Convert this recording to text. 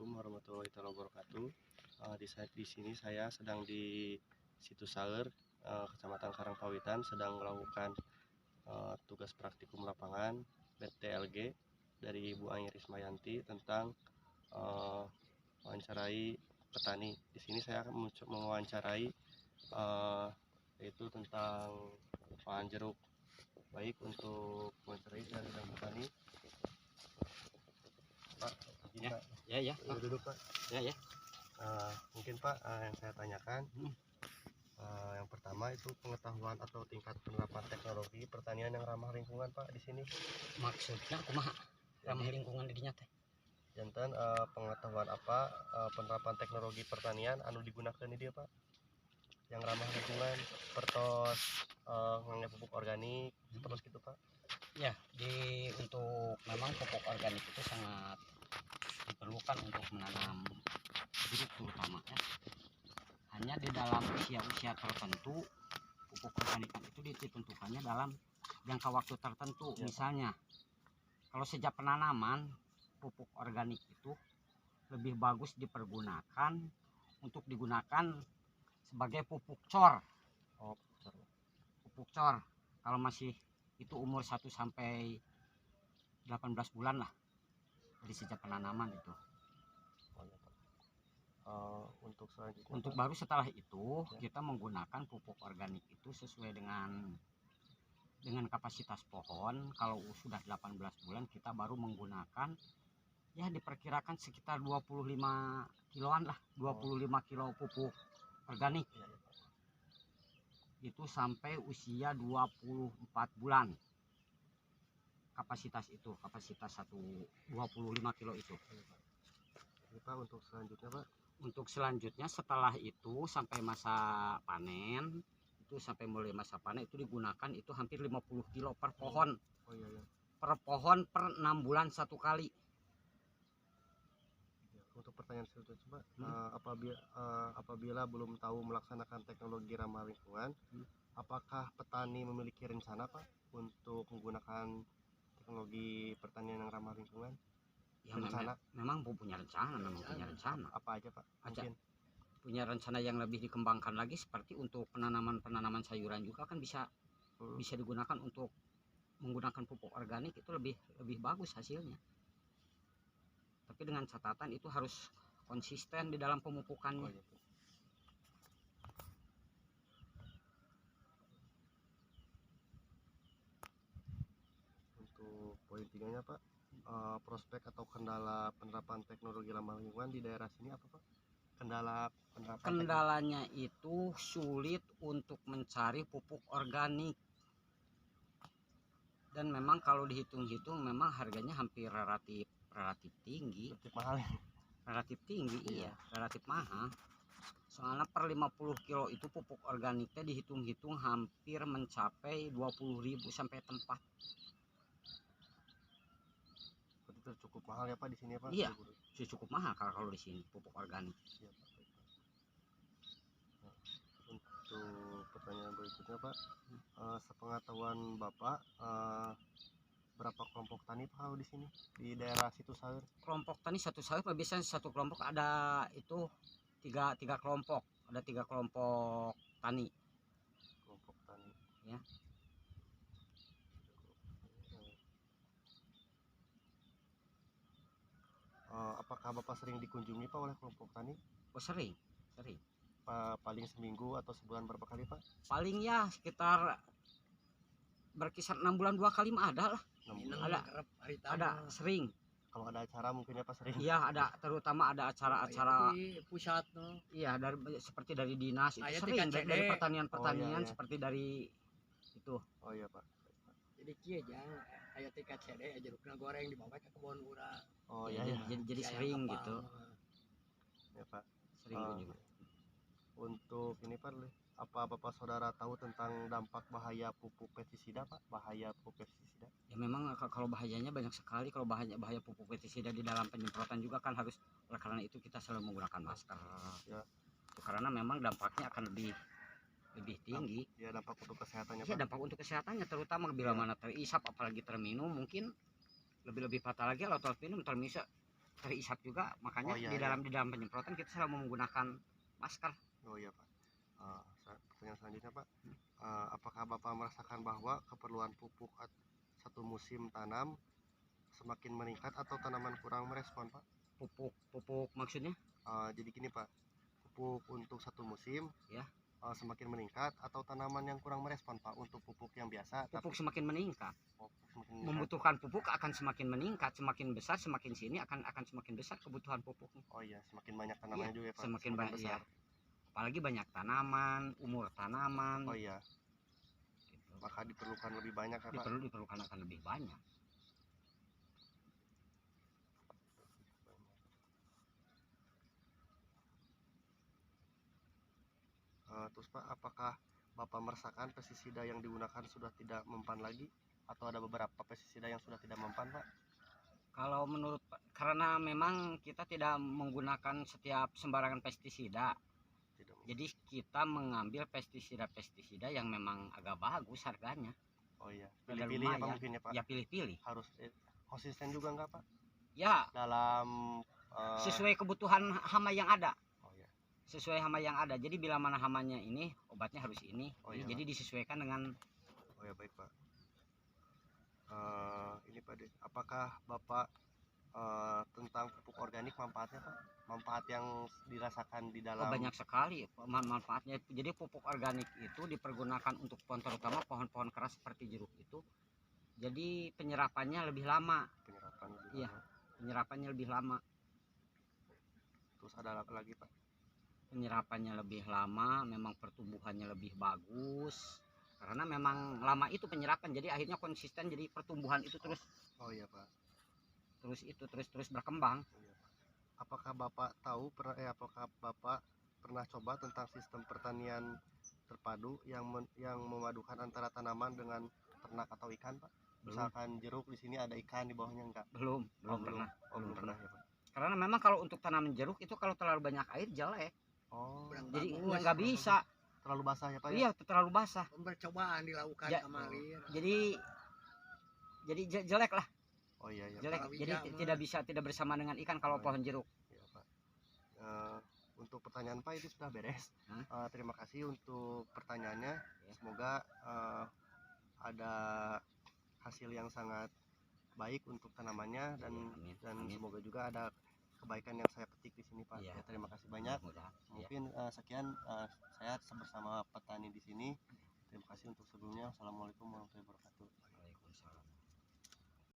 Assalamualaikum warahmatullahi wabarakatuh. Di sini saya sedang di Situs Saeur, Kecamatan Karangpawitan, sedang melakukan tugas praktikum lapangan PTLG dari Ibu Aing Rismayanti tentang wawancarai petani. Di sini saya akan mewawancarai yaitu tentang lapangan jeruk. Baik, untuk wawancarai saya sedang petani. Pak, Ya. duduk Pak. Ya. Mungkin Pak, yang saya tanyakan, yang pertama itu pengetahuan atau tingkat penerapan teknologi pertanian yang ramah lingkungan Pak di sini. Maksudnya kumaha ramah lingkungan di dinya teh? Janten pengetahuan apa penerapan teknologi pertanian anu digunakan di dia Pak, yang ramah lingkungan, pertos ngangge pupuk organik, terus gitu Pak. Ya, untuk memang pupuk organik itu sangat diperlukan untuk menanam jeruk terutama ya. Hanya di dalam usia-usia tertentu pupuk organik itu ditentukannya dalam jangka waktu tertentu. Ya. Misalnya kalau sejak penanaman pupuk organik itu lebih bagus dipergunakan untuk digunakan sebagai pupuk cor. Pupuk cor kalau masih itu umur 1 sampai 18 bulan lah dari sejak penanaman itu. Untuk selanjutnya Untuk Pak, baru setelah itu ya, kita menggunakan pupuk organik itu sesuai dengan kapasitas pohon. Kalau sudah 18 bulan kita baru menggunakan, ya diperkirakan sekitar 25 kiloan lah, 25 kilo pupuk organik. ya, Pak. Itu sampai usia 24 bulan. Kapasitas 25 kilo itu. Ini Pak, untuk selanjutnya Pak. Untuk selanjutnya setelah itu sampai masa panen, itu sampai mulai masa panen itu digunakan itu hampir 50 kilo per pohon. Oh iya. Per pohon per 6 bulan satu kali. Untuk pertanyaan selanjutnya Pak, apabila belum tahu melaksanakan teknologi ramah lingkungan, apakah petani memiliki rencana Pak untuk menggunakan teknologi pertanian yang ramah lingkungan? Ya, Rencana? memang punya rencana. Apa aja Pak? Mungkin punya rencana yang lebih dikembangkan lagi, seperti untuk penanaman sayuran juga kan bisa digunakan untuk menggunakan pupuk organik, itu lebih bagus hasilnya. Tapi dengan catatan itu harus konsisten di dalam pemupukannya. iya. Untuk poin 3-nya Pak, prospek atau kendala penerapan teknologi ramah lingkungan di daerah sini apa Pak? Kendalanya itu sulit untuk mencari pupuk organik, dan memang kalau dihitung-hitung memang harganya hampir relatif tinggi. Relatif tinggi. Iya, relatif mahal. Soalnya per 50 kilo itu pupuk organiknya dihitung-hitung hampir mencapai 20.000 sampai tempat. Itu cukup mahal ya Pak di sini ya Pak? Iya, cukup mahal kalau di sini pupuk organik. Iya, Pak. Nah, untuk pertanyaan berikutnya Pak, sepengetahuan Bapak, berapa kelompok tani Pak kalau di sini di daerah Situs Saeur? Kelompok tani satu sawit biasanya satu kelompok ada itu tiga kelompok, ada 3 kelompok tani. Kelompok tani. Ya. Apakah Bapak sering dikunjungi Pak oleh kelompok tani? Oh, sering. Paling seminggu atau sebulan berapa kali Pak? Paling ya sekitar berkisar 6 bulan 2 kali mah ada lah. Ada sering. Kalau ada acara mungkin ya Pak sering? Iya, ada, terutama ada acara-acara di pusat no. Iya, seperti dari dinas itu sering, dari pertanian seperti dari itu. Oh iya Pak. Jadi kieu jang aya tingkat CD jerukna goreng dibawa ke kebun urang. Oh ya, iya. Jadi sering gitu. Ya Pak. Sering kunjungan. Untuk ini Pak, apa Bapak Saudara tahu tentang dampak bahaya pupuk pestisida Pak? Bahaya pupuk pestisida? Ya memang kalau bahayanya banyak sekali. Kalau bahaya pupuk pestisida di dalam penyemprotan juga kan harus, karena itu kita selalu menggunakan masker. Ya. Karena memang dampaknya akan lebih tinggi. Ya, dampak untuk kesehatannya Ya, Pak. dampak untuk kesehatannya terutama bila mana terisap, apalagi terminum, mungkin lebih fatal lagi kalau terminum termisap terisak juga, makanya Oh, iya, di dalam penyemprotan kita selalu menggunakan masker. Oh iya Pak. Pertanyaan selanjutnya Pak, apakah Bapak merasakan bahwa keperluan pupuk satu musim tanam semakin meningkat atau tanaman kurang merespon Pak? Pupuk maksudnya? Jadi gini Pak, pupuk untuk satu musim Ya. Semakin meningkat atau tanaman yang kurang merespon Pak untuk pupuk yang biasa? Pupuk semakin meningkat. Pupuk semakin meningkat. Membutuhkan pupuk akan semakin meningkat, semakin besar semakin sini akan semakin besar kebutuhan pupuknya. Oh iya, semakin banyak tanamannya juga ya Pak. Semakin banyak besar. ya. Apalagi banyak tanaman, umur tanaman. Oh iya. Gitu. Maka diperlukan lebih banyak ya Pak. Diperlukan akan lebih banyak. Terus Pak, apakah Bapak merasakan pestisida yang digunakan sudah tidak mempan lagi atau ada beberapa pestisida yang sudah tidak mempan Pak? Kalau menurut, karena memang kita tidak menggunakan setiap sembarangan pestisida, Tidak. jadi kita mengambil pestisida yang memang agak bagus harganya. Oh iya, Ada pilih-pilih apa lumayan. mungkin ya Pak? Ya pilih-pilih. Harus konsisten juga enggak Pak? Ya Dalam sesuai kebutuhan hama yang ada. Oh iya. Sesuai hama yang ada. Jadi bila mana hamanya ini, obatnya harus ini. Oh iya. Jadi disesuaikan dengan. Oh ya baik Pak. Ini Pak, apakah Bapak tentang pupuk organik manfaatnya Pak? Manfaat yang dirasakan di dalam. Banyak sekali manfaatnya. Jadi pupuk organik itu dipergunakan untuk pohon, terutama pohon-pohon keras seperti jeruk itu. Jadi penyerapannya lebih lama. Penyerapannya lebih lama. Terus ada apa lagi Pak? Penyerapannya lebih lama, memang pertumbuhannya lebih bagus. Karena memang lama itu penyerapan, jadi akhirnya konsisten, jadi pertumbuhan itu terus. Oh iya Pak. Terus berkembang. Oh, iya, Pak. Apakah Bapak tahu apakah Bapak pernah coba tentang sistem pertanian terpadu yang memadukan antara tanaman dengan ternak atau ikan Pak? Misalkan jeruk di sini ada ikan di bawahnya enggak? Belum pernah. Belum pernah ya Pak. Karena memang kalau untuk tanaman jeruk itu kalau terlalu banyak air jelek. Jadi nggak bisa. Terlalu basah ya Pak? Iya, terlalu basah. Percobaan dilakukan kemarin. Jadi jelek lah. Oh iya ya. Jelek. Jadi tidak bersama dengan ikan kalau pohon jeruk. Iya Pak. Untuk pertanyaan Pak itu sudah beres. Terima kasih untuk pertanyaannya. Semoga ada hasil yang sangat baik untuk tanamannya dan semoga juga ada kebaikan yang saya petik di sini Pak. Ya, terima kasih banyak. Mungkin sekian saya bersama petani di sini. Terima kasih untuk sebelumnya. Assalamualaikum warahmatullahi wabarakatuh.